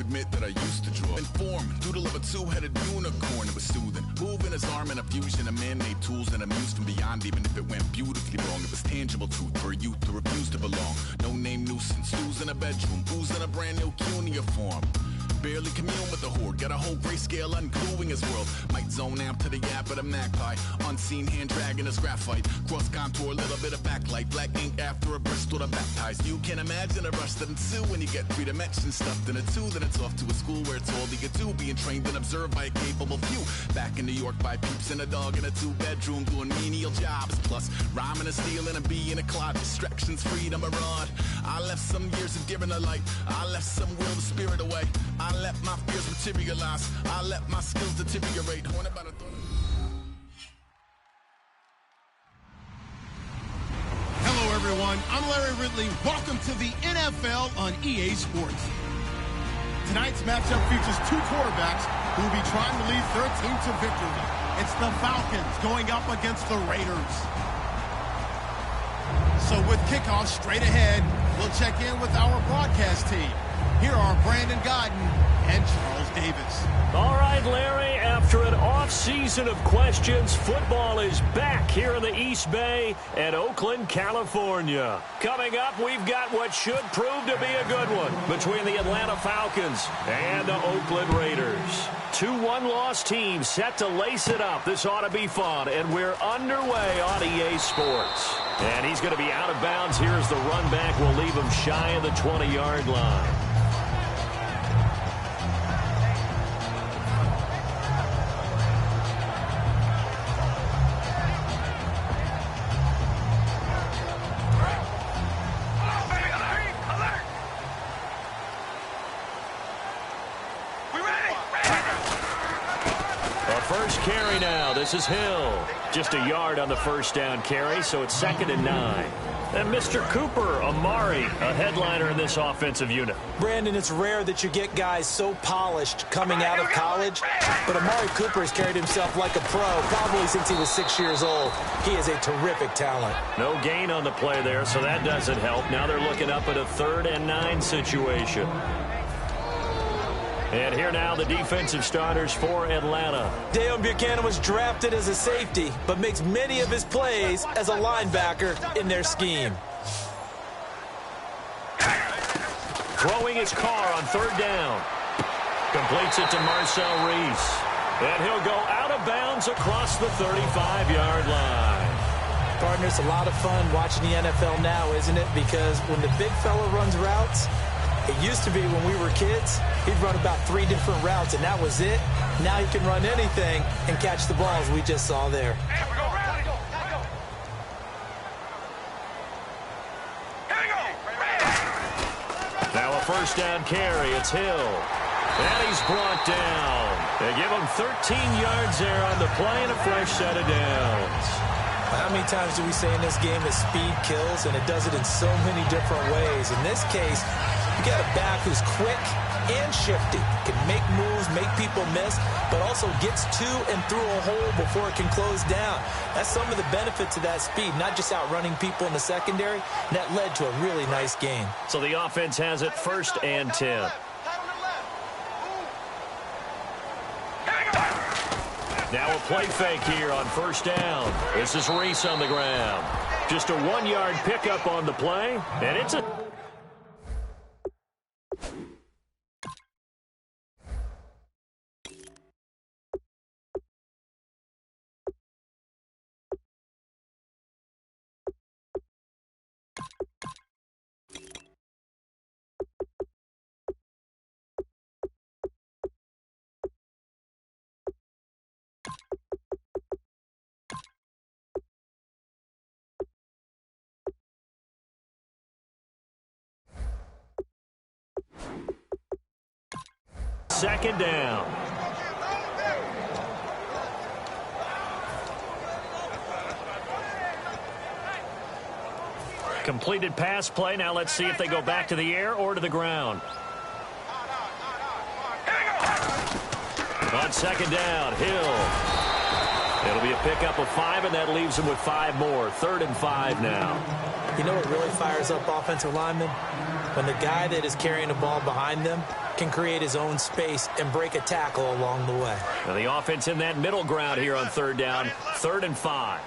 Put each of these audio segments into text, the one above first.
admit that I used to draw. Inform, doodle of a two-headed unicorn. It was soothing. Moving his arm in a fusion of man-made tools and amused from beyond. Even if it went beautifully wrong, it was tangible truth for a youth to refuse to belong. No name nuisance, who's in a bedroom, who's in a brand new cuneiform. Barely commune with the horde, got a whole grayscale ungluing his world. Might zone amp to the yap of the magpie. Unseen hand dragging his graphite. Cross contour, a little bit of backlight. Black ink after a Bristol to baptize. You can imagine a rush that ensue when you get three dimensions stuffed in a two. Then it's off to a school where it's all you get to. Being trained and observed by a capable few. Back in New York by peeps and a dog in a two-bedroom doing menial jobs. Plus, rhyming and stealing and being a clod. Distractions, freedom, a rod. I left some years of giving a light. I left some will the spirit away. I let my fears materialize. I let my skills deteriorate. Hello, everyone. I'm Larry Ridley. Welcome to the NFL on EA Sports. Tonight's matchup features two quarterbacks who will be trying to lead their team to victory. It's the Falcons going up against the Raiders. So with kickoff straight ahead, we'll check in with our broadcast team. Here are Brandon Godden and Charles Davis. All right, Larry, after an off-season of questions, football is back here in the East Bay at Oakland, California. Coming up, we've got what should prove to be a good one between the Atlanta Falcons and the Oakland Raiders. Two one-loss teams set to lace it up. This ought to be fun, and we're underway on EA Sports. And he's going to be out of bounds here as the run back will leave him shy of the 20-yard line. First carry now. This is Hill. Just a yard on the first down carry, so it's 2nd and 9. And Mr. Cooper, Amari, a headliner in this offensive unit. Brandon, it's rare that you get guys so polished coming out of college, but Amari Cooper has carried himself like a pro probably since he was 6 years old. He is a terrific talent. No gain on the play there, so that doesn't help. Now they're looking up at a 3rd and 9 situation. And here now the defensive starters for Atlanta. Deion Buchanan was drafted as a safety, but makes many of his plays as a linebacker in their scheme. Throwing his car on 3rd down. Completes it to Marcel Reese. And he'll go out of bounds across the 35-yard line. Partner, it's a lot of fun watching the NFL now, isn't it? Because when the big fella runs routes, it used to be when we were kids, he'd run about 3 different routes, and that was it. Now he can run anything and catch the balls we just saw there. Now a first down carry. It's Hill. And he's brought down. They give him 13 yards there on the play and a fresh set of downs. How many times do we say in this game that speed kills, and it does it in so many different ways? In this case, you got a back who's quick and shifty, can make moves, make people miss, but also gets to and through a hole before it can close down. That's some of the benefits of that speed, not just outrunning people in the secondary. And that led to a really nice game. So the offense has it 1st and 10. Now a play fake here on 1st down. This is Reese on the ground. Just a 1-yard pickup on the play, and it's a... Second down. Completed pass play. Now let's see if they go back to the air or to the ground. On 2nd down, Hill. It'll be a pickup of 5, and that leaves him with 5 more. 3rd and 5 now. You know what really fires up offensive linemen? When the guy that is carrying the ball behind them can create his own space and break a tackle along the way. Now the offense in that middle ground here on third down, 3rd and 5.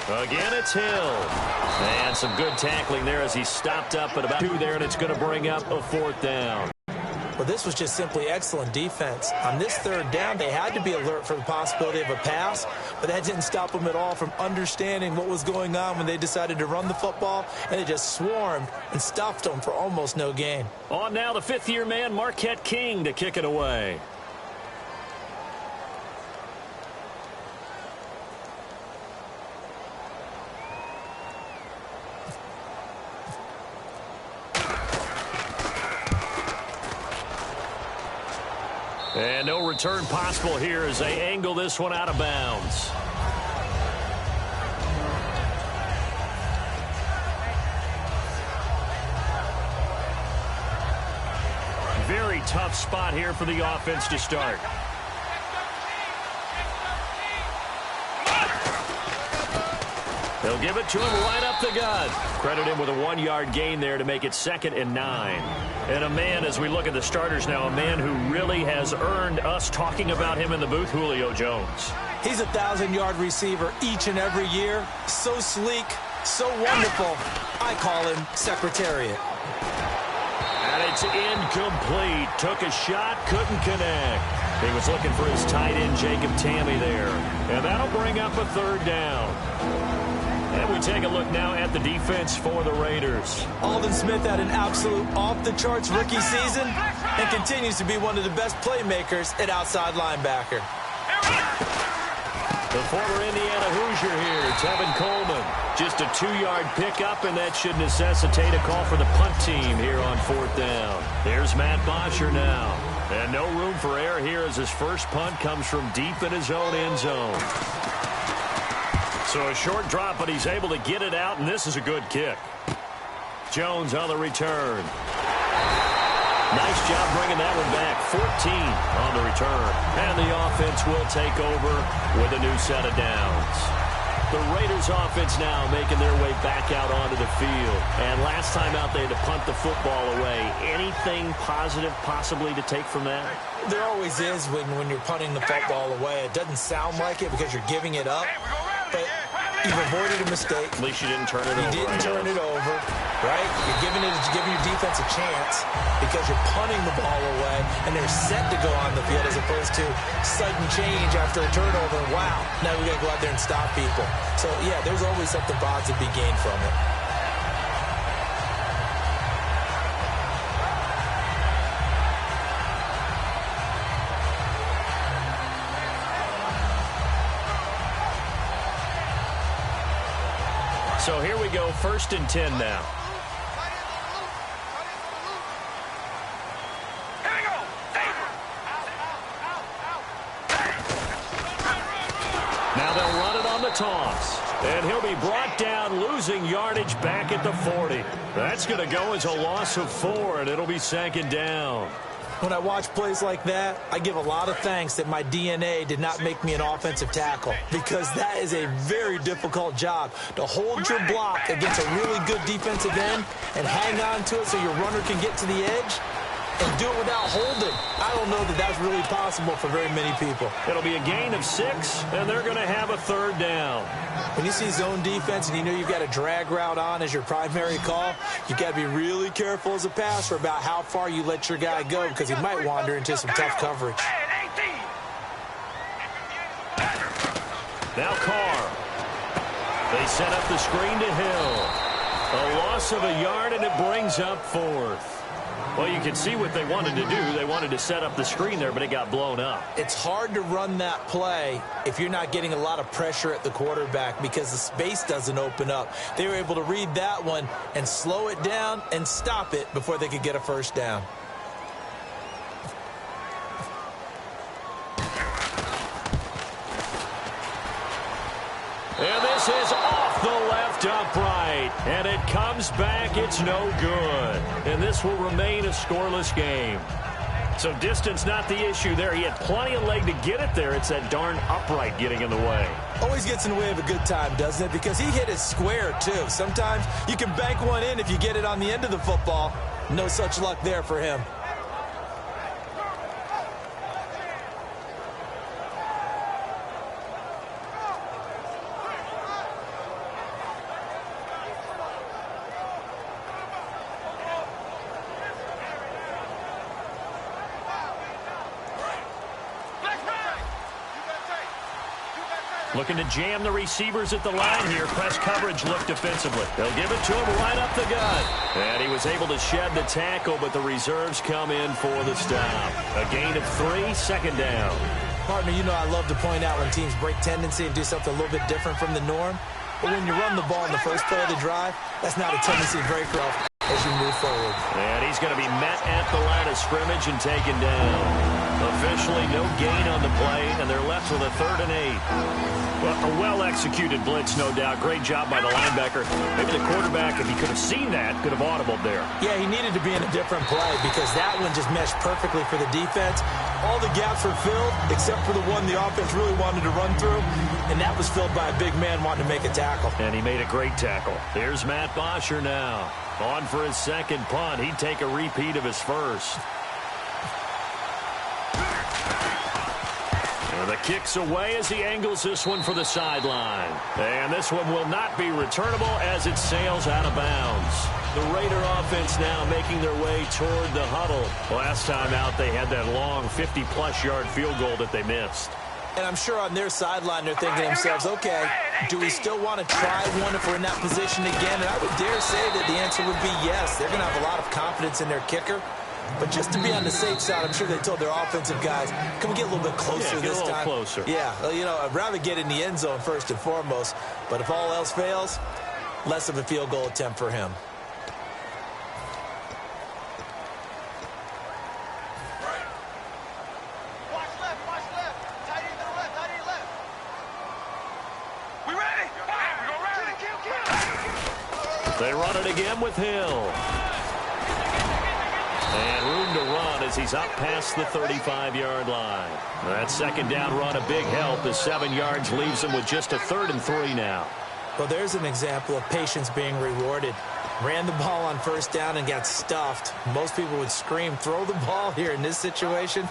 Again, it's Hill. And some good tackling there as he stopped up at about 2 there, and it's going to bring up a 4th down. Well, this was just simply excellent defense. On this 3rd down, they had to be alert for the possibility of a pass, but that didn't stop them at all from understanding what was going on when they decided to run the football, and they just swarmed and stuffed them for almost no gain. On now, the 5th-year man, Marquette King, to kick it away. And no return possible here as they angle this one out of bounds. Very tough spot here for the offense to start. They'll give it to him right up the gut. Credit him with a 1-yard gain there to make it 2nd and 9. And a man, as we look at the starters now, a man who really has earned us talking about him in the booth, Julio Jones. He's a 1,000-yard receiver each and every year. So sleek, so wonderful. I call him Secretariat. And it's incomplete. Took a shot, couldn't connect. He was looking for his tight end, Jacob Tammy, there. And that'll bring up a 3rd down. And we take a look now at the defense for the Raiders. Aldon Smith had an absolute off-the-charts rookie season and continues to be one of the best playmakers at outside linebacker. The former Indiana Hoosier here, Tevin Coleman. Just a 2-yard pickup, and that should necessitate a call for the punt team here on 4th down. Here's Matt Bosher now. And no room for error here as his first punt comes from deep in his own end zone. So a short drop, but he's able to get it out, and this is a good kick. Jones on the return. Nice job bringing that one back. 14 on the return. And the offense will take over with a new set of downs. The Raiders offense now making their way back out onto the field. And last time out, they had to punt the football away. Anything positive possibly to take from that? There always is when you're punting the football away. It doesn't sound like it because you're giving it up. But you've avoided a mistake. At least you didn't turn it over. You didn't turn it over, right? You're giving your defense a chance because you're punting the ball away, and they're set to go on the field as opposed to sudden change after a turnover. Wow, now we got to go out there and stop people. So, yeah, there's always something positive to be gained from it. So here we go, 1st and 10 now. Now they'll run it on the toss. And he'll be brought down, losing yardage back at the 40. That's going to go as a loss of 4, and it'll be 2nd down. When I watch plays like that, I give a lot of thanks that my DNA did not make me an offensive tackle, because that is a very difficult job to hold your block against a really good defensive end and hang on to it so your runner can get to the edge and do it without holding. I don't know that that's really possible for very many people. It'll be a gain of 6, and they're going to have a 3rd down. When you see zone defense and you know you've got a drag route on as your primary call, you've got to be really careful as a passer about how far you let your guy go because he might wander into some tough coverage. Now Carr. They set up the screen to Hill. A loss of a yard, and it brings up 4th. Well, you can see what they wanted to do. They wanted to set up the screen there, but it got blown up. It's hard to run that play if you're not getting a lot of pressure at the quarterback because the space doesn't open up. They were able to read that one and slow it down and stop it before they could get a 1st down. And this is off the left upright. And it comes back. It's no good. And this will remain a scoreless game. So distance not the issue there. He had plenty of leg to get it there. It's that darn upright getting in the way. Always gets in the way of a good time, doesn't it? Because he hit it square, too. Sometimes you can bank one in if you get it on the end of the football. No such luck there for him. Looking to jam the receivers at the line here. Press coverage look defensively. They'll give it to him right up the gut. And he was able to shed the tackle, but the reserves come in for the stop. A gain of 3, second down. Partner, you know I love to point out when teams break tendency and do something a little bit different from the norm. But when you run the ball in the first play of the drive, that's not a tendency breaker off as you move forward. And he's going to be met at the line of scrimmage and taken down. Officially no gain on the play, and they're left with a 3rd and 8. Well, a well-executed blitz, no doubt. Great job by the linebacker. Maybe the quarterback, if he could have seen that, could have audibled there. Yeah, he needed to be in a different play because that one just meshed perfectly for the defense. All the gaps were filled except for the one the offense really wanted to run through, and that was filled by a big man wanting to make a tackle. And he made a great tackle. Here's Matt Bosher now. On for his second punt. He'd take a repeat of his first. And the kick's away as he angles this one for the sideline. And this one will not be returnable as it sails out of bounds. The Raider offense now making their way toward the huddle. Last time out, they had that long 50-plus yard field goal that they missed. And I'm sure on their sideline they're thinking to themselves, okay, do we still want to try one if we're in that position again? And I would dare say that the answer would be yes. They're going to have a lot of confidence in their kicker. But just to be on the safe side, I'm sure they told their offensive guys, can we get a little bit closer this time? Get a little closer. Yeah, well, you know, I'd rather get in the end zone first and foremost. But if all else fails, less of a field goal attempt for him. They run it again with Hill. And room to run as he's up past the 35-yard line. That second down run, a big help as 7 yards leaves him with just a 3rd and 3 now. Well, there's an example of patience being rewarded. Ran the ball on first down and got stuffed. Most people would scream, throw the ball here. In this situation,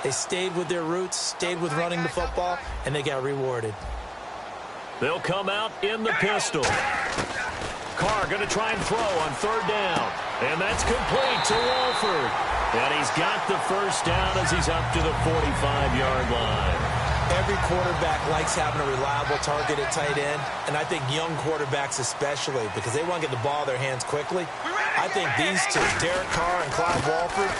they stayed with their roots, stayed with running the football, and they got rewarded. They'll come out in the pistol. Carr going to try and throw on 3rd down. And that's complete to Walford. And he's got the first down as he's up to the 45-yard line. Every quarterback likes having a reliable target at tight end, and I think young quarterbacks especially, because they want to get the ball in their hands quickly. I think these two, Derek Carr and Clyde Walford,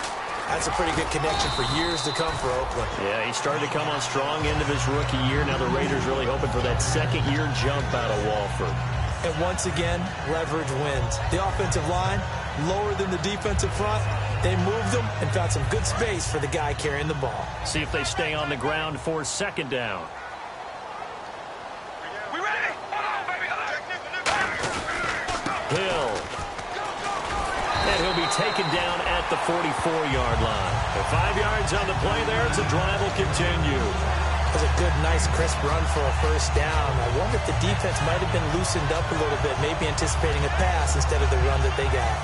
that's a pretty good connection for years to come for Oakland. Yeah, he started to come on strong end of his rookie year. Now the Raiders really hoping for that second-year jump out of Walford. And once again, leverage wins. The offensive line, lower than the defensive front. They moved them and found some good space for the guy carrying the ball. See if they stay on the ground for second down. We ready? Hill. And he'll be taken down at the 44-yard line. The 5 yards on the play there as the drive will continue. That was a good, nice, crisp run for a first down. I wonder if the defense might have been loosened up a little bit, maybe anticipating a pass instead of the run that they got.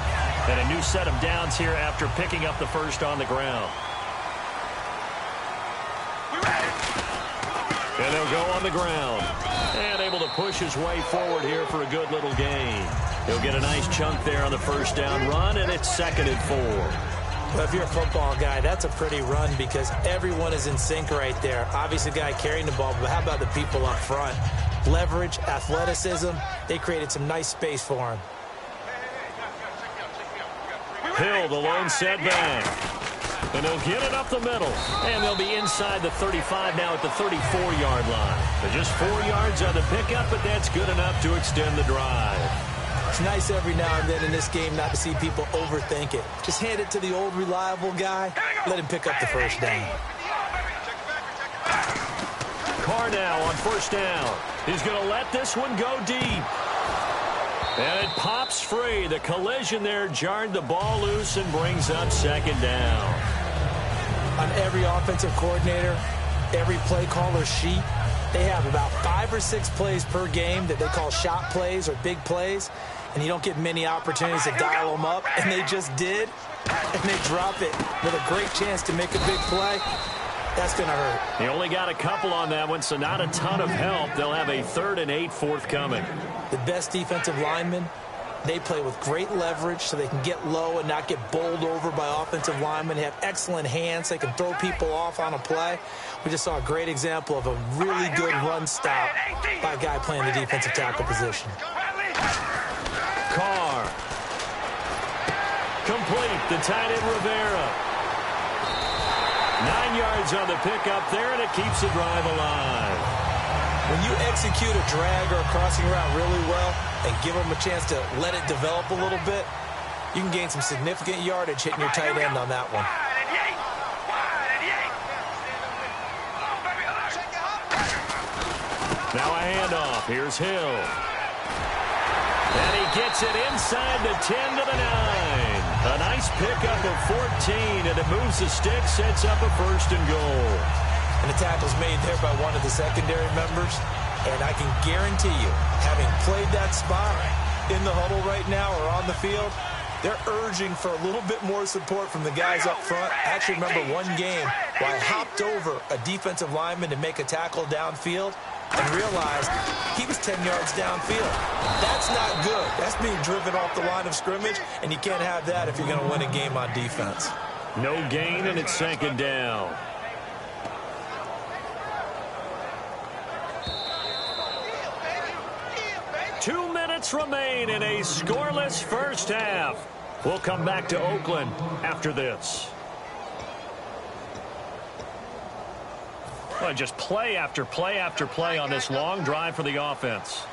And a new set of downs here after picking up the first on the ground. And they'll go on the ground. And able to push his way forward here for a good little gain. He'll get a nice chunk there on the first down run, and it's 2nd and 4. Well, if you're a football guy, that's a pretty run because everyone is in sync right there. Obviously, the guy carrying the ball, but how about the people up front? Leverage, athleticism, they created some nice space for him. Hill, the lone setback. And they'll get it up the middle. And they'll be inside the 35 now at the 34-yard line. They're just 4 yards on the pickup, but that's good enough to extend the drive. It's nice every now and then in this game not to see people overthink it. Just hand it to the old reliable guy. Let him pick up the first down. Carr now on first down. He's going to let this one go deep. And it pops free. The collision there jarred the ball loose and brings up second down. On every offensive coordinator, every play caller sheet, they have about 5 or 6 plays per game that they call shot plays or big plays, and you don't get many opportunities to dial them up, and they just did, and they drop it with a great chance to make a big play. That's going to hurt. He only got a couple on that one, so not a ton of help. They'll have a 3rd and 8 forthcoming. The best defensive linemen, they play with great leverage so they can get low and not get bowled over by offensive linemen. They have excellent hands. They can throw people off on a play. We just saw a great example of a really good run stop by a guy playing the defensive tackle position. Carr. Complete. The tight end Rivera. 9 yards on the pickup there, and it keeps the drive alive. When you execute a drag or a crossing route really well and give them a chance to let it develop a little bit, you can gain some significant yardage hitting your tight end on that one. Now a handoff. Here's Hill. And he gets it inside the 10 to the 9. A nice pickup of 14, and it moves the stick, sets up a 1st and goal. And the tackle's made there by one of the secondary members. And I can guarantee you, having played that spot in the huddle right now or on the field, they're urging for a little bit more support from the guys up front. I actually remember one game where I hopped over a defensive lineman to make a tackle downfield and realized he was 10 yards downfield. That's not good. That's being driven off the line of scrimmage, and you can't have that if you're going to win a game on defense. No gain, and it's 2nd down. Two minutes remain in a scoreless first half. We'll come back to Oakland after this. Well, just play after play after play on this long drive for the offense.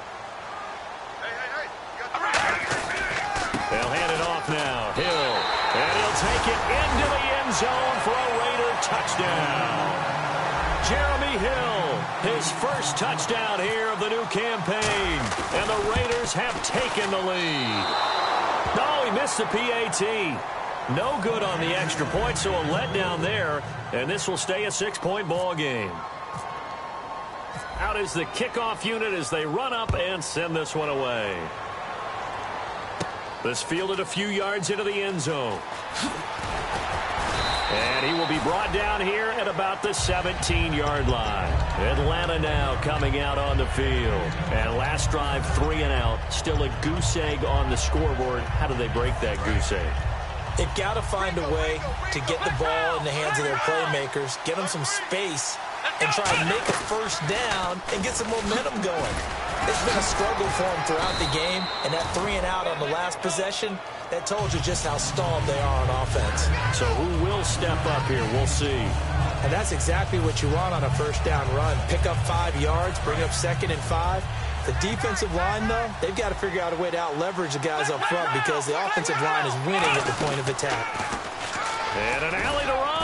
They'll hand it off now. Hill. And he'll take it into the end zone for a Raider touchdown. Jeremy Hill, his first touchdown here of the new campaign. And the Raiders have taken the lead. No, he missed the PAT. No good on the extra point, so a letdown there. And this will stay a 6-point ball game. Out is the kickoff unit as they run up and send this one away. This fielded a few yards into the end zone. And he will be brought down here at about the 17-yard line. Atlanta now coming out on the field. And last drive, 3 and out. Still a goose egg on the scoreboard. How do they break that goose egg? They've got to find a way to get the ball in the hands of their playmakers, get them some space, and try and make a first down and get some momentum going. It's been a struggle for them throughout the game, and that 3 and out on the last possession, that told you just how stalled they are on offense. So who will step up here? We'll see. And that's exactly what you want on a first down run. Pick up 5 yards, bring up 2nd and 5. The defensive line, though, they've got to figure out a way to out-leverage the guys up front because the offensive line is winning at the point of attack. And an alley to run.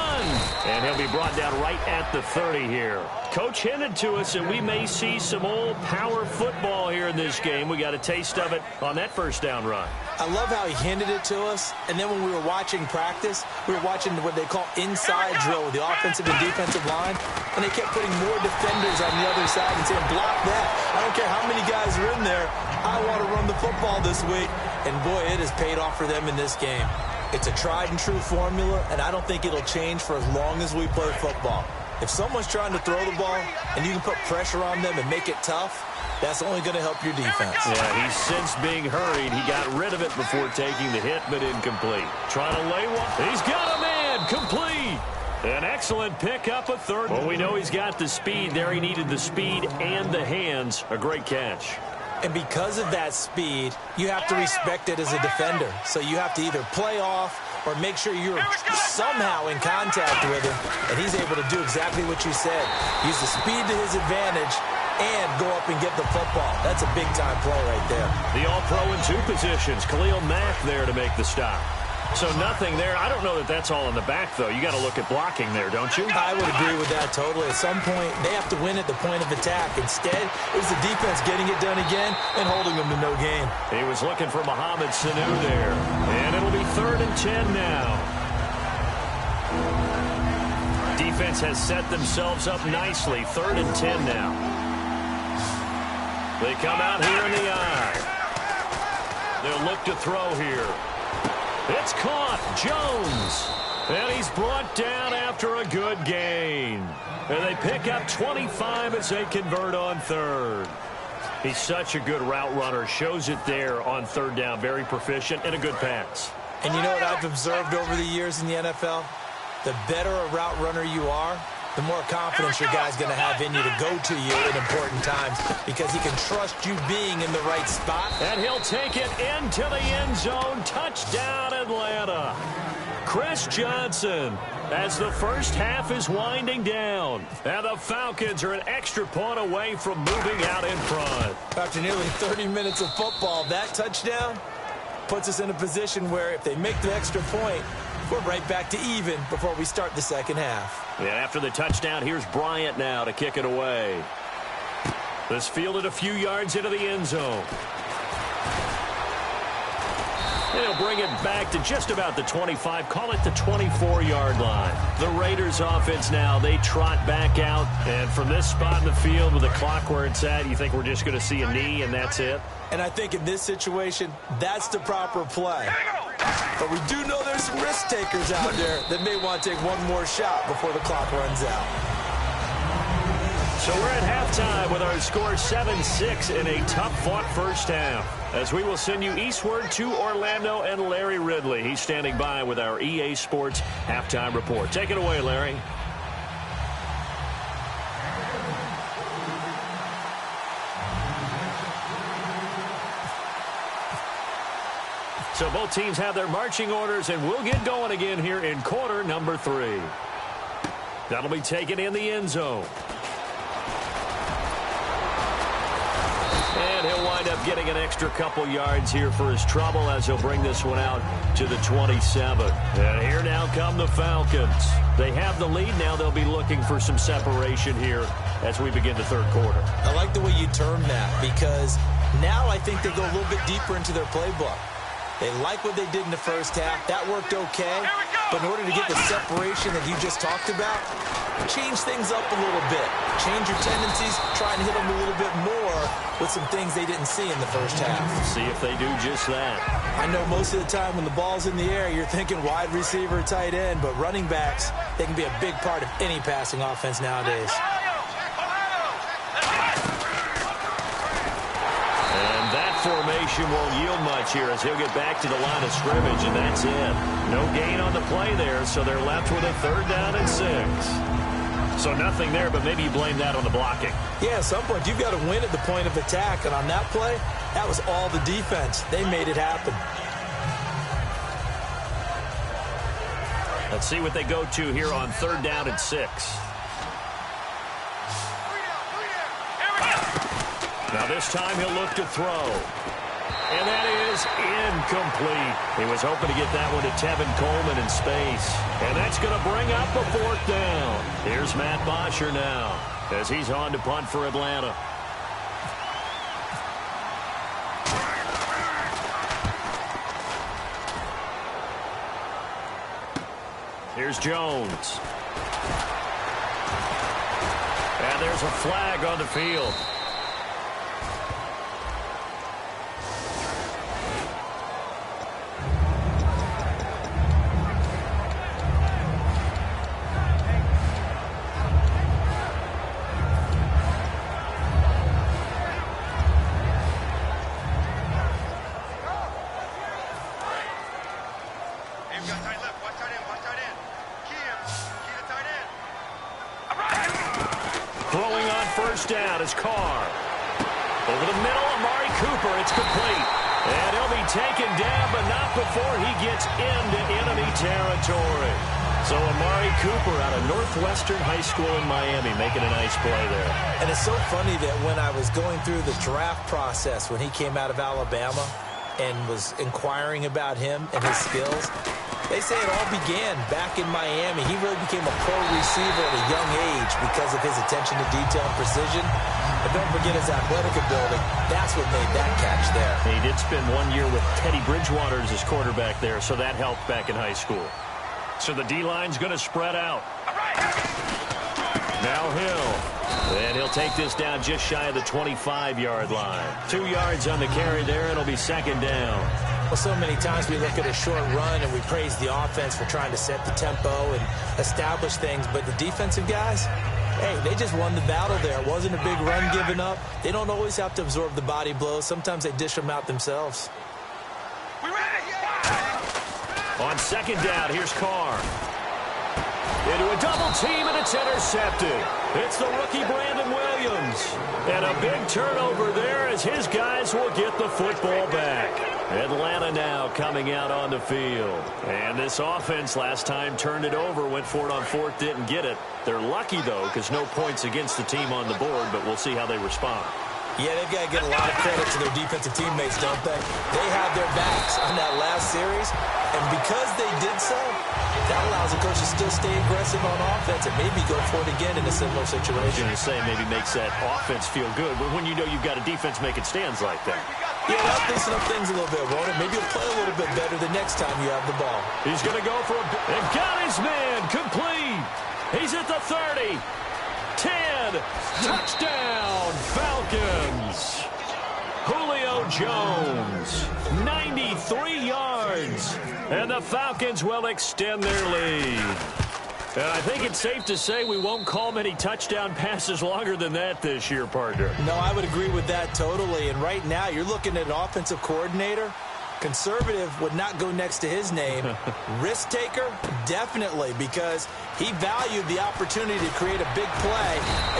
And he'll be brought down right at the 30 here. Coach hinted to us that we may see some old power football here in this game. We got a taste of it on that first down run. I love how he hinted it to us. And then when we were watching practice, we were watching what they call inside drill with the offensive and defensive line. And they kept putting more defenders on the other side and saying, block that. I don't care how many guys are in there. I want to run the football this week. And, boy, it has paid off for them in this game. It's a tried-and-true formula, and I don't think it'll change for as long as we play football. If someone's trying to throw the ball and you can put pressure on them and make it tough, that's only going to help your defense. Yeah, he's since being hurried. He got rid of it before taking the hit, but incomplete. Trying to lay one. He's got a man. Complete. An excellent pickup, a third. Well, we know he's got the speed there. He needed the speed and the hands. A great catch. And because of that speed, you have to respect it as a defender. So you have to either play off or make sure you're somehow in contact with him. And he's able to do exactly what you said. Use the speed to his advantage and go up and get the football. That's a big-time play right there. The All-Pro in 2 positions. Khalil Mack there to make the stop. So nothing there. I don't know that that's all in the back, though. You got to look at blocking there, don't you? I would agree with that totally. At some point, they have to win at the point of attack. Instead, it was the defense getting it done again and holding them to no gain. He was looking for Mohamed Sanu there. And it'll be 3rd and 10 now. offense has set themselves up nicely. 3rd and 10 now. They come out here in the eye. They'll look to throw here. It's caught. Jones. And he's brought down after a good gain. And they pick up 25 as they convert on 3rd. He's such a good route runner. Shows it there on 3rd down. Very proficient and a good pass. And you know what I've observed over the years in the NFL? The better a route runner you are, the more confidence your guy's going to have in you to go to you at important times because he can trust you being in the right spot. And he'll take it into the end zone. Touchdown, Atlanta. Chris Johnson, as the first half is winding down. And the Falcons are an extra point away from moving out in front. After nearly 30 minutes of football, that touchdown puts us in a position where if they make the extra point, we're right back to even before we start the second half. Yeah, after the touchdown, here's Bryant now to kick it away. This fielded a few yards into the end zone. And he'll bring it back to just about the 25, call it the 24-yard line. The Raiders offense now, they trot back out. And from this spot in the field with the clock where it's at, you think we're just going to see a knee and that's it? And I think in this situation, that's the proper play. But we do know there's some risk takers out there that may want to take one more shot before the clock runs out. So we're at halftime with our score 7-6 in a tough-fought first half. As we will send you eastward to Orlando and Larry Ridley. He's standing by with our EA Sports halftime report. Take it away, Larry. So both teams have their marching orders, and we'll get going again here in quarter number 3. That'll be taken in the end zone. And he'll wind up getting an extra couple yards here for his trouble as he'll bring this one out to the 27. And here now come the Falcons. They have the lead. Now they'll be looking for some separation here as we begin the third quarter. I like the way you term that because now I think they go a little bit deeper into their playbook. They like what they did in the first half. That worked okay. But in order to get the separation that you just talked about, change things up a little bit. Change your tendencies. Try and hit them a little bit more with some things they didn't see in the first half. See if they do just that. I know most of the time when the ball's in the air, you're thinking wide receiver, tight end. But running backs, they can be a big part of any passing offense nowadays. Formation won't yield much here as he'll get back to the line of scrimmage, and that's it. No gain on the play there, so they're left with a 3rd down and 6. So nothing there, but maybe you blame that on the blocking. Yeah, at some point you've got to win at the point of attack, and on that play, that was all the defense. They made it happen. Let's see what they go to here on 3rd down and 6. Now this time he'll look to throw. And that is incomplete. He was hoping to get that one to Tevin Coleman in space. And that's going to bring up a 4th down. Here's Matt Bosher now as he's on to punt for Atlanta. Here's Jones. And there's a flag on the field. Down is Carr. Over the middle, Amari Cooper. It's complete. And he'll be taken down, but not before he gets into enemy territory. So Amari Cooper out of Northwestern High School in Miami making a nice play there. And it's so funny that when I was going through the draft process when he came out of Alabama and was inquiring about him and his skills, they say it all began back in Miami. He really became a pro receiver at a young age because of his attention to detail and precision. And don't forget his athletic ability. That's what made that catch there. He did spend 1 year with Teddy Bridgewater as his quarterback there, so that helped back in high school. So the D-line's going to spread out. Now Hill. And he'll take this down just shy of the 25-yard line. 2 yards on the carry there. It'll be second down. Well, so many times we look at a short run and we praise the offense for trying to set the tempo and establish things. But the defensive guys, hey, they just won the battle there. It wasn't a big run given up. They don't always have to absorb the body blows. Sometimes they dish them out themselves. On second down, here's Carr. Into a double team, and it's intercepted. It's the rookie Brandon Williams. And a big turnover there as his guys will get the football back. Atlanta now coming out on the field. And this offense last time turned it over, went for it on fourth, didn't get it. They're lucky, though, because no points against the team on the board, but we'll see how they respond. Yeah, they've got to get a lot of credit to their defensive teammates, don't they? They had their backs on that last series, and because they did so, that allows the coach to still stay aggressive on offense and maybe go for it again in a similar situation. I was going to say maybe makes that offense feel good, but when you know you've got a defense making stands like that. Yeah, that'll loosen up things a little bit, won't it? Maybe you'll play a little bit better the next time you have the ball. He's going to go for and got his man complete. He's at the 30. 10, touchdown, Falcons. Julio Jones, 93 yards, and the Falcons will extend their lead. And I think it's safe to say we won't call many touchdown passes longer than that this year, partner. No, I would agree with that totally. And right now, you're looking at an offensive coordinator. Conservative would not go next to his name. Risk taker, definitely, because he valued the opportunity to create a big play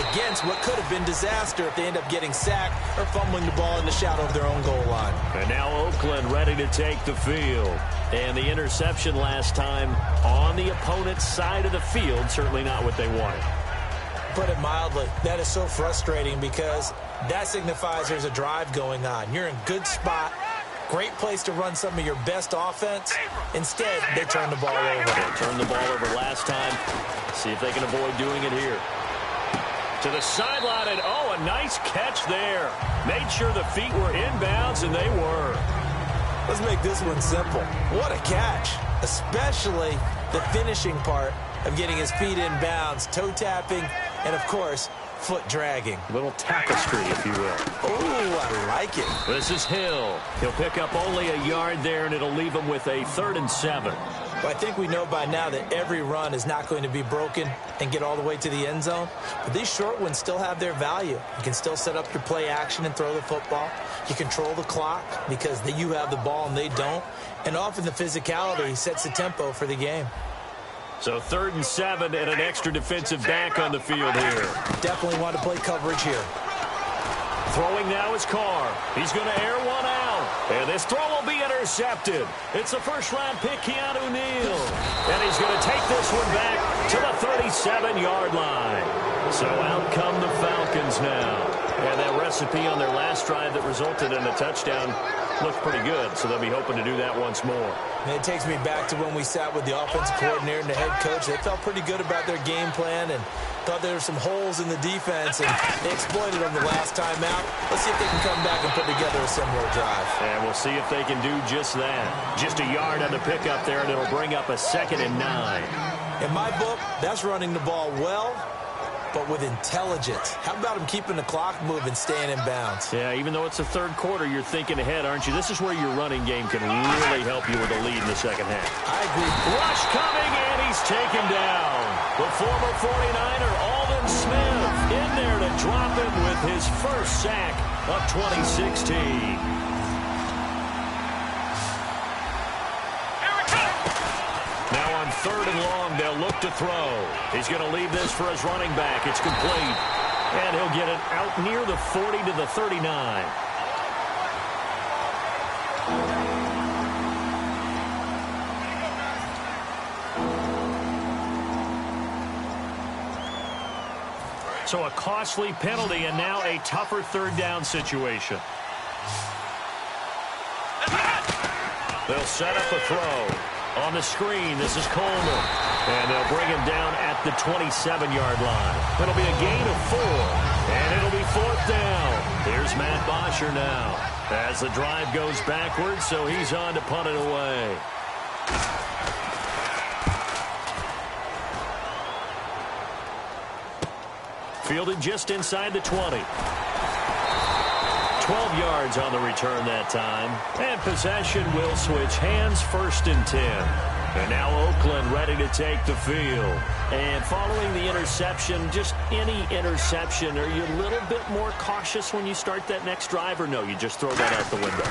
against what could have been disaster if they end up getting sacked or fumbling the ball in the shadow of their own goal line. And now Oakland ready to take the field. And the interception last time on the opponent's side of the field, certainly not what they wanted. Put it mildly, that is so frustrating because that signifies there's a drive going on. You're in good spot. Great place to run some of your best offense. Instead, they turn the ball over. They turned the ball over last time. See if they can avoid doing it here. To the sideline, and oh, a nice catch there. Made sure the feet were inbounds, and they were. Let's make this one simple. What a catch, especially the finishing part of getting his feet in bounds, toe tapping, and, of course, foot dragging. A little tapestry, if you will. Oh, I like it. This is Hill. He'll pick up only a yard there, and it'll leave him with a 3rd and 7. Well, I think we know by now that every run is not going to be broken and get all the way to the end zone. But these short ones still have their value. You can still set up your play action and throw the football. You control the clock because you have the ball and they don't. And often the physicality sets the tempo for the game. So 3rd and 7 and an extra defensive back on the field here. Definitely want to play coverage here. Throwing now is Carr. He's going to air one out. And this throw will be intercepted. It's a first-round pick, Keanu Neal. And he's going to take this one back to the 37-yard line. So out come the Falcons now. And that recipe on their last drive that resulted in a touchdown looked pretty good, so they'll be hoping to do that once more. And it takes me back to when we sat with the offensive coordinator and the head coach. They felt pretty good about their game plan and thought there were some holes in the defense, and they exploited them the last time out. Let's see if they can come back and put together a similar drive. And we'll see if they can do just that. Just a yard on the pickup there, and it'll bring up a 2nd and 9. In my book, that's running the ball well, but with intelligence. How about him keeping the clock moving, staying in bounds? Yeah, even though it's the 3rd quarter, you're thinking ahead, aren't you? This is where your running game can really help you with a lead in the second half. I agree. Rush coming, and he's taken down. The former 49er, Aldon Smith, in there to drop him with his first sack of 2016. Now on 3rd and long, they'll look to throw. He's going to leave this for his running back. It's complete. And he'll get it out near the 40 to the 39. So a costly penalty and now a tougher 3rd down situation. They'll set up a throw. On the screen, this is Coleman. And they'll bring him down at the 27-yard line. It'll be a gain of 4. And it'll be 4th down. Here's Matt Bosher now. As the drive goes backwards, so he's on to punt it away. Fielded just inside the 20. 12 yards on the return that time. And possession will switch hands, 1st and 10. And now Oakland ready to take the field. And following the interception, just any interception, are you a little bit more cautious when you start that next drive, or no, you just throw that out the window?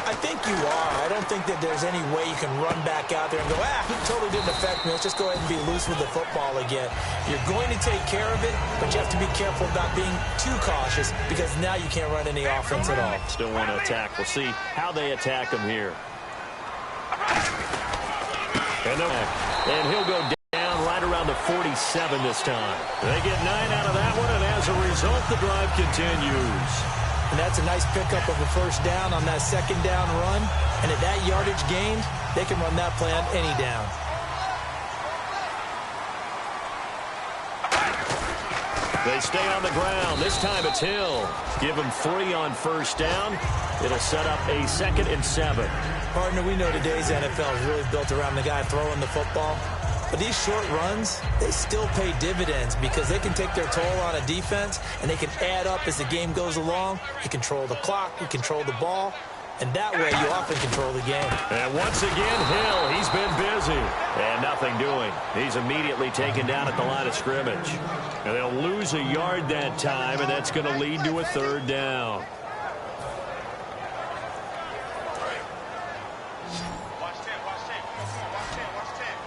I think you are. I don't think that there's any way you can run back out there and go, it totally didn't affect me. Let's just go ahead and be loose with the football again. You're going to take care of it, but you have to be careful about being too cautious because now you can't run any offense at all. Still want to attack. We'll see how they attack him here. And he'll go down right around the 47 this time. They get 9 out of that one, and as a result, the drive continues. And that's a nice pickup of a 1st down on that 2nd down run. And at that yardage gained, they can run that play on any down. They stay on the ground. This time it's Hill. Give him 3 on 1st down. It'll set up a 2nd and 7. Partner, we know today's NFL is really built around the guy throwing the football. But these short runs, they still pay dividends because they can take their toll on a defense and they can add up as the game goes along. You control the clock, you control the ball, and that way you often control the game. And once again, Hill, he's been busy. And nothing doing. He's immediately taken down at the line of scrimmage. And they'll lose a yard that time, and that's going to lead to a 3rd down.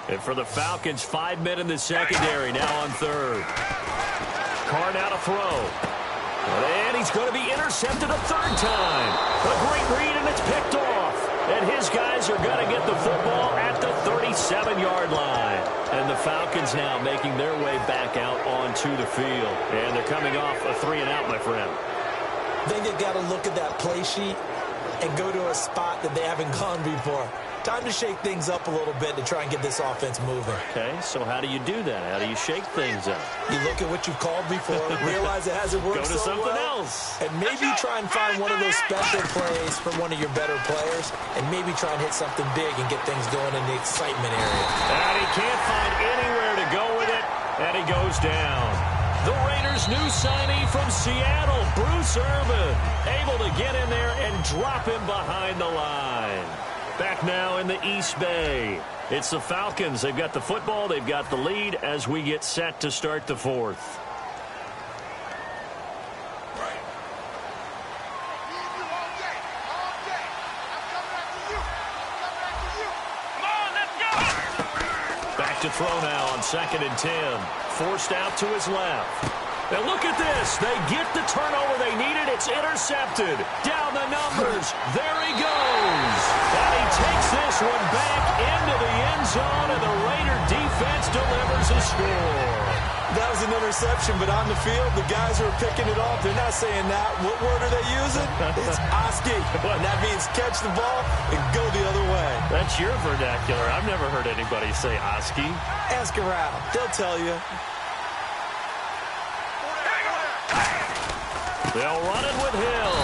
And for the Falcons, 5 men in the secondary now on 3rd. Carr now to throw. And he's going to be intercepted a 3rd time. A great read, and it's picked off. And his guys are going to get the football at the 37-yard line. And the Falcons now making their way back out onto the field. And they're coming off a 3-and-out, my friend. I think they've got to look at that play sheet and go to a spot that they haven't gone before. Time to shake things up a little bit to try and get this offense moving. Okay, so how do you do that? How do you shake things up? You look at what you've called before, realize it hasn't worked so well. Go to something else. And maybe try and find one of those special plays from one of your better players, and maybe try and hit something big and get things going in the excitement area. And he can't find anywhere to go with it, and he goes down. The Raiders' new signee from Seattle, Bruce Irvin, able to get in there and drop him behind the line. Back now in the East Bay. It's the Falcons. They've got the football. They've got the lead as we get set to start the 4th. Back to throw now on 2nd and 10. Forced out to his left. Now look at this. They get the turnover they needed. It's intercepted. Down the numbers. There he goes. And he takes this one back into the end zone, and the Raider defense delivers a score. That was an interception, but on the field, the guys who are picking it off, they're not saying that. What word are they using? It's Oski. And that means catch the ball and go the other way. That's your vernacular. I've never heard anybody say Oski. Ask around. They'll tell you. They'll run it with Hill,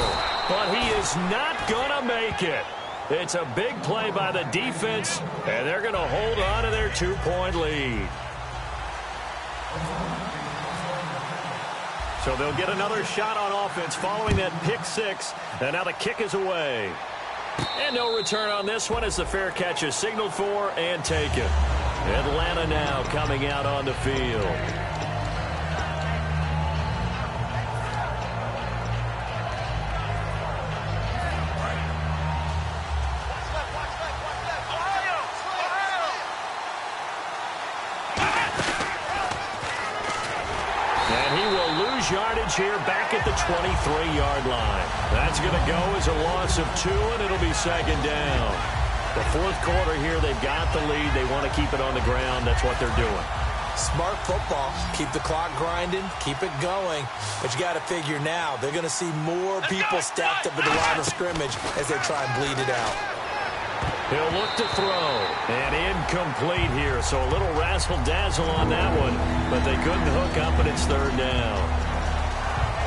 but he is not going to make it. It's a big play by the defense, and they're going to hold on to their 2-point lead. So they'll get another shot on offense following that pick 6, and now the kick is away. And no return on this one as the fair catch is signaled for and taken. Atlanta now coming out on the field. Yardage here back at the 23-yard line. That's going to go as a loss of 2, and it'll be 2nd down. The 4th quarter here, they've got the lead. They want to keep it on the ground. That's what they're doing. Smart football. Keep the clock grinding. Keep it going. But you got to figure now, they're going to see more people stacked up at the line of scrimmage as they try and bleed it out. He'll look to throw. And incomplete here. So a little razzle-dazzle on that one. But they couldn't hook up, and it's 3rd down.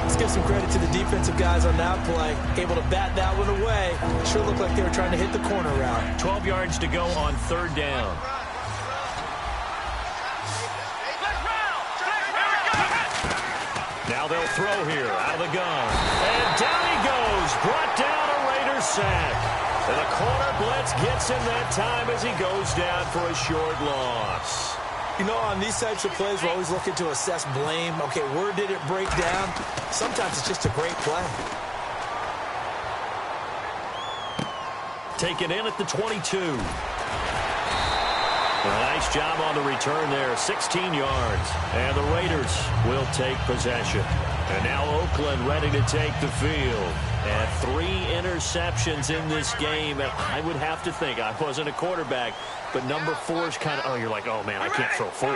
Let's give some credit to the defensive guys on that play. Able to bat that one away. Sure looked like they were trying to hit the corner route. 12 yards to go on 3rd down. Now they'll throw here out of the gun. And down he goes. Brought down a Raiders sack. And the corner blitz gets him that time as he goes down for a short loss. You know, on these types of plays, we're always looking to assess blame. Okay, where did it break down? Sometimes it's just a great play. Taken in at the 22. A nice job on the return there, 16 yards. And the Raiders will take possession. And now Oakland ready to take the field. And 3 interceptions in this game. And I would have to think, I wasn't a quarterback, but number 4 is kind of, you're like, oh, man, I can't throw 4.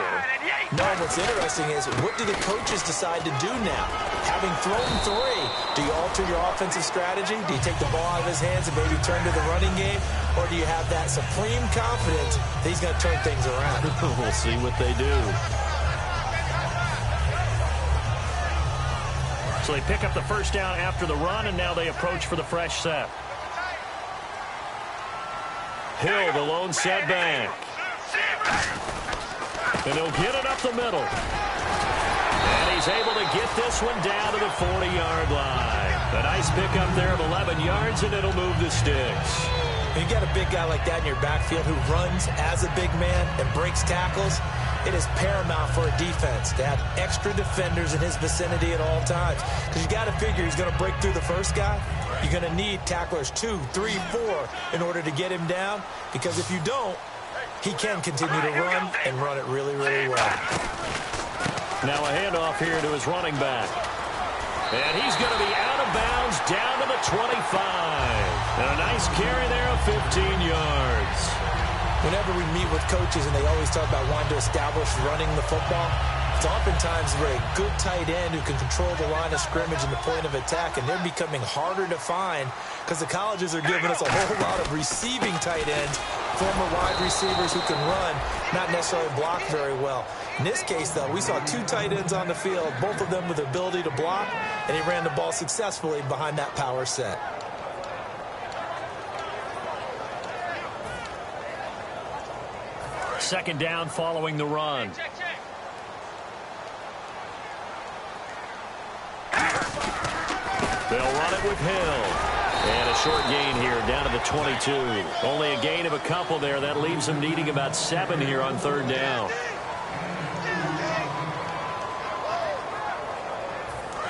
No, what's interesting is, what do the coaches decide to do now? Having thrown 3, do you alter your offensive strategy? Do you take the ball out of his hands and maybe turn to the running game? Or do you have that supreme confidence that he's going to turn things around? We'll see what they do. So they pick up the first down after the run, and now they approach for the fresh set. Hill, the lone setback. And he'll get it up the middle. And he's able to get this one down to the 40-yard line. A nice pickup there of 11 yards, and it'll move the sticks. When you got a big guy like that in your backfield who runs as a big man and breaks tackles, it is paramount for a defense to have extra defenders in his vicinity at all times. Because you got to figure he's going to break through the first guy. You're going to need tacklers 2, 3, 4 in order to get him down. Because if you don't, he can continue to run and run it really, really well. Now a handoff here to his running back. And he's going to be out of bounds down to the 25. And a nice carry there of 15 yards. Whenever we meet with coaches and they always talk about wanting to establish running the football, it's oftentimes where a good tight end who can control the line of scrimmage and the point of attack, and they're becoming harder to find because the colleges are giving us a whole lot of receiving tight ends, former wide receivers who can run, not necessarily block very well. In this case, though, we saw 2 tight ends on the field, both of them with the ability to block, and he ran the ball successfully behind that power set. Second down following the run. They'll run it with Hill. And a short gain here down to the 22. Only a gain of a couple there. That leaves them needing about 7 here on third down.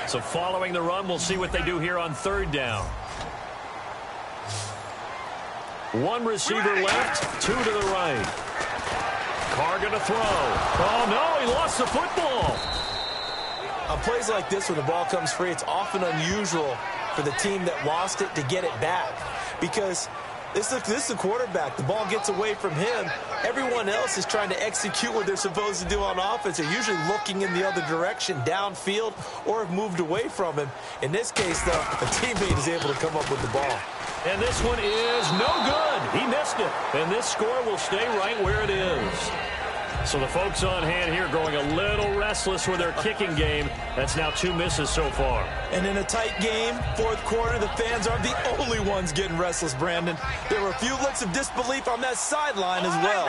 So following the run, we'll see what they do here on third down. 1 receiver left, 2 to the right. Carr going to throw. Oh, no, he lost the football. On plays like this, when the ball comes free, it's often unusual for the team that lost it to get it back. Because this is the quarterback. The ball gets away from him. Everyone else is trying to execute what they're supposed to do on offense. They're usually looking in the other direction, downfield, or have moved away from him. In this case, though, a teammate is able to come up with the ball. And this one is no good. He missed it. And this score will stay right where it is. So the folks on hand here growing a little restless with their kicking game. That's now 2 misses so far. And in a tight game, fourth quarter, the fans aren't the only ones getting restless, Brandon. There were a few looks of disbelief on that sideline as well.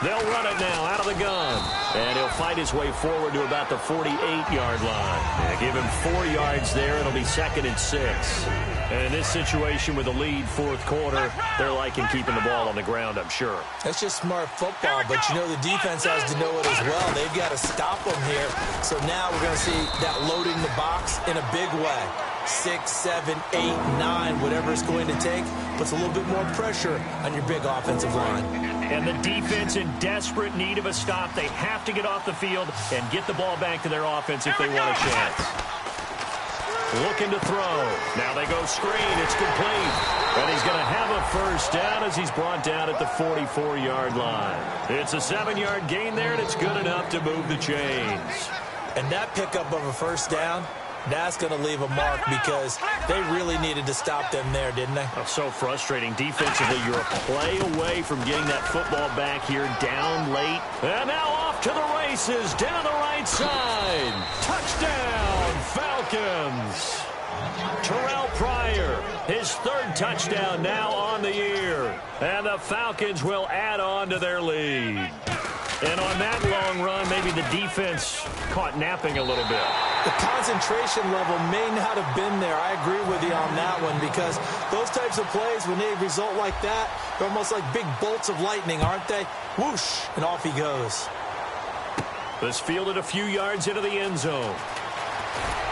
They'll run it now out of the gun. And he'll fight his way forward to about the 48-yard line. And give him 4 yards there. It'll be 2nd and 6. And in this situation with a lead fourth quarter, they're liking keeping the ball on the ground, I'm sure. That's just smart football, but you know the defense has to know it as well. They've got to stop them here. So now we're going to see that loading the box in a big way. 6, 7, 8, 9, whatever it's going to take, puts a little bit more pressure on your big offensive line. And the defense in desperate need of a stop. They have to get off the field and get the ball back to their offense if they want a chance. Looking to throw. Now they go screen. It's complete. And he's going to have a first down as he's brought down at the 44-yard line. It's a 7-yard gain there, and it's good enough to move the chains. And that pickup of a first down, that's going to leave a mark because they really needed to stop them there, didn't they? Oh, so frustrating. Defensively, you're a play away from getting that football back here down late. And now off to the races down the right side. Touchdown, Falcons. Terrell Pryor, his 3rd touchdown now on the year. And the Falcons will add on to their lead. And on that long run, maybe the defense caught napping a little bit. The concentration level may not have been there. I agree with you on that one, because those types of plays, when they result like that, they're almost like big bolts of lightning, aren't they? Whoosh, and off he goes. This fielded a few yards into the end zone.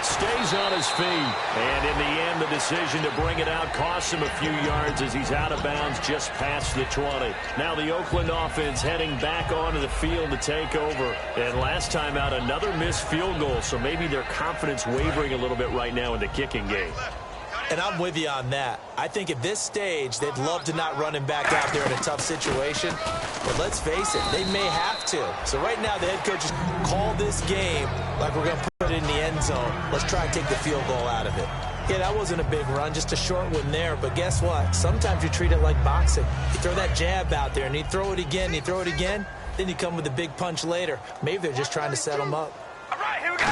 Stays on his feet. And in the end, the decision to bring it out costs him a few yards as he's out of bounds just past the 20. Now the Oakland offense heading back onto the field to take over. And last time out, another missed field goal. So maybe their confidence wavering a little bit right now in the kicking game. And I'm with you on that. I think at this stage, they'd love to not run him back out there in a tough situation. But let's face it, they may have to. So right now, the head coach has called this game like we're going to put it in the end zone. Let's try and take the field goal out of it. Yeah, that wasn't a big run, just a short one there. But guess what? Sometimes you treat it like boxing. You throw that jab out there, and you throw it again, you throw it again. Then you come with a big punch later. Maybe they're just trying to set him up. All right, here we go.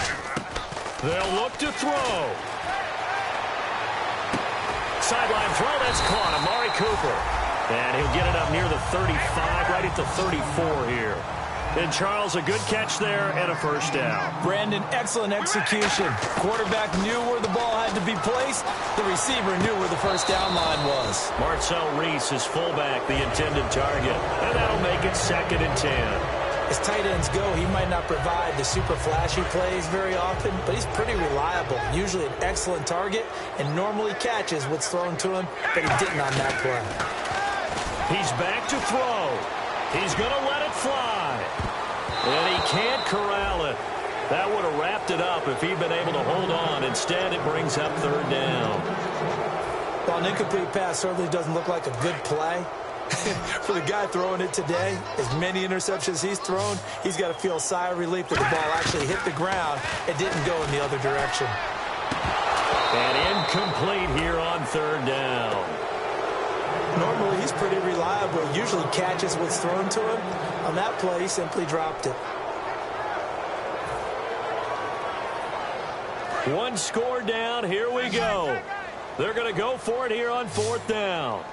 They'll look to throw. Sideline throw, that's caught. Amari Cooper. And he'll get it up near the 35, right at the 34 here. And Charles, a good catch there and a first down. Brandon, excellent execution. Quarterback knew where the ball had to be placed. The receiver knew where the first down line was. Marcel Reese is fullback, the intended target. And that'll make it 2nd and 10. As tight ends go, he might not provide the super flashy plays very often, but he's pretty reliable. Usually an excellent target and normally catches what's thrown to him, but he didn't on that play. He's back to throw. He's going to let it fly. And he can't corral it. That would have wrapped it up if he'd been able to hold on. Instead, it brings up 3rd down. Well, an incomplete pass certainly doesn't look like a good play. For the guy throwing it today, as many interceptions he's thrown, he's got to feel a sigh of relief that the ball actually hit the ground. It didn't go in the other direction. And incomplete here on 3rd down. Normally, he's pretty reliable. He usually catches what's thrown to him. On that play, he simply dropped it. One score down. Here we go. They're going to go for it here on 4th down.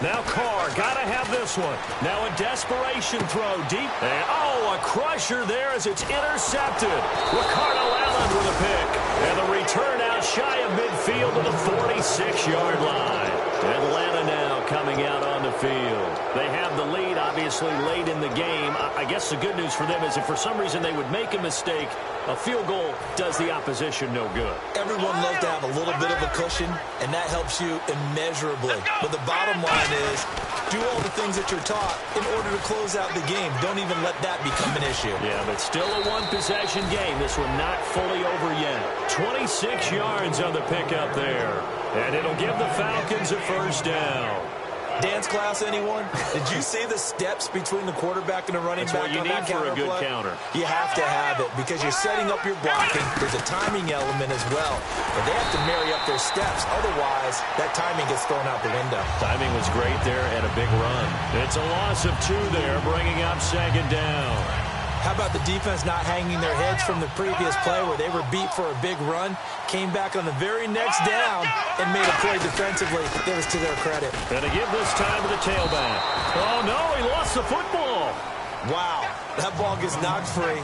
Now Carr, got to have this one. Now a desperation throw deep. And, a crusher there as it's intercepted. Ricardo Allen with a pick. And the return out shy of midfield to the 46-yard line. Atlanta now coming out on the field. They have the lead, obviously, late in the game. I guess the good news for them is if for some reason they would make a mistake, a field goal does the opposition no good. Everyone loves to have a little bit of a cushion, and that helps you immeasurably. But the bottom line is, do all the things that you're taught in order to close out the game. Don't even let that become an issue. Yeah, but still a one-possession game. This one not fully over yet. 26 yards on the pickup there. And it'll give the Falcons a first down. Dance class, anyone? Did you see the steps between the quarterback and the running back? That's what you need for a good counter. You have to have it because you're setting up your blocking. There's a timing element as well. But they have to marry up their steps. Otherwise, that timing gets thrown out the window. Timing was great there and a big run. It's a loss of 2 there, bringing up 2nd down. How about the defense not hanging their heads from the previous play where they were beat for a big run, came back on the very next down, and made a play defensively that was to their credit. And to give this time to the tailback. Oh, no, he lost the football. Wow, that ball gets knocked free,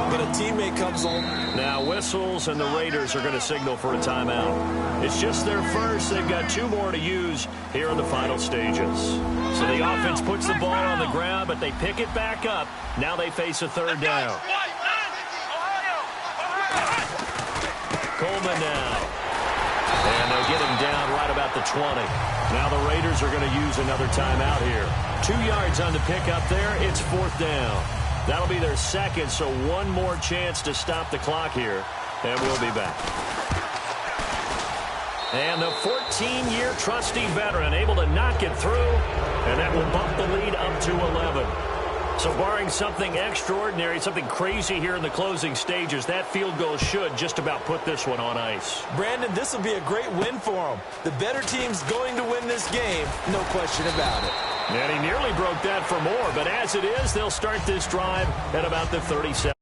but a teammate comes on. Now whistles, and the Raiders are going to signal for a timeout. It's just their first. They've got 2 more to use here in the final stages. So the offense puts the ball on the ground, but they pick it back up. Now they face a 3rd down. Coleman now. And they'll get him down right about the 20. Now the Raiders are going to use another timeout here. 2 yards on the pickup there. It's 4th down. That'll be their 2nd, so 1 more chance to stop the clock here. And we'll be back. And the 14-year trusty veteran able to knock it through. And that will bump the lead up to 11. So barring something extraordinary, something crazy here in the closing stages, that field goal should just about put this one on ice. Brandon, this will be a great win for them. The better team's going to win this game, no question about it. And he nearly broke that for more, but as it is, they'll start this drive at about the 37.